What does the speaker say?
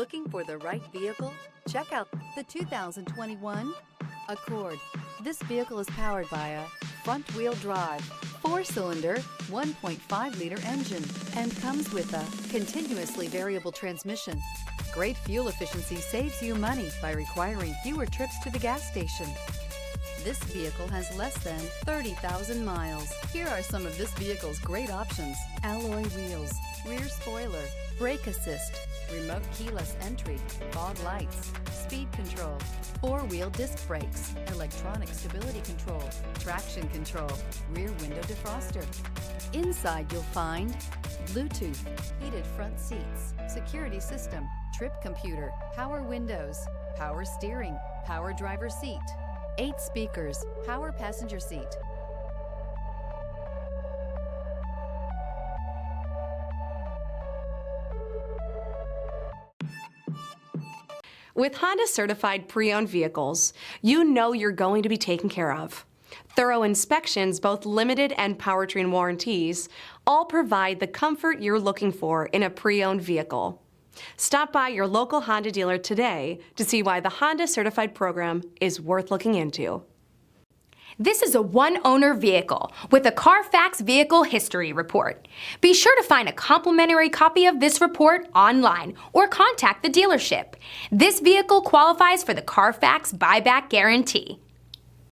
Looking for the right vehicle? Check out the 2021 Accord. This vehicle is powered by a front-wheel drive, 4-cylinder, 1.5-liter engine, and comes with a continuously variable transmission. Great fuel efficiency saves you money by requiring fewer trips to the gas station. This vehicle has less than 30,000 miles. Here are some of this vehicle's great options: alloy wheels, rear spoiler, brake assist, remote keyless entry, fog lights, speed control, 4-wheel disc brakes, electronic stability control, traction control, rear window defroster. Inside you'll find Bluetooth, heated front seats, security system, trip computer, power windows, power steering, power driver seat, 8 speakers, power passenger seat. With Honda certified pre-owned vehicles, you know you're going to be taken care of. Thorough inspections, both limited and powertrain warranties, all provide the comfort you're looking for in a pre-owned vehicle. Stop by your local Honda dealer today to see why the Honda certified program is worth looking into. This is a one-owner vehicle with a Carfax Vehicle History Report. Be sure to find a complimentary copy of this report online or contact the dealership. This vehicle qualifies for the Carfax Buyback Guarantee.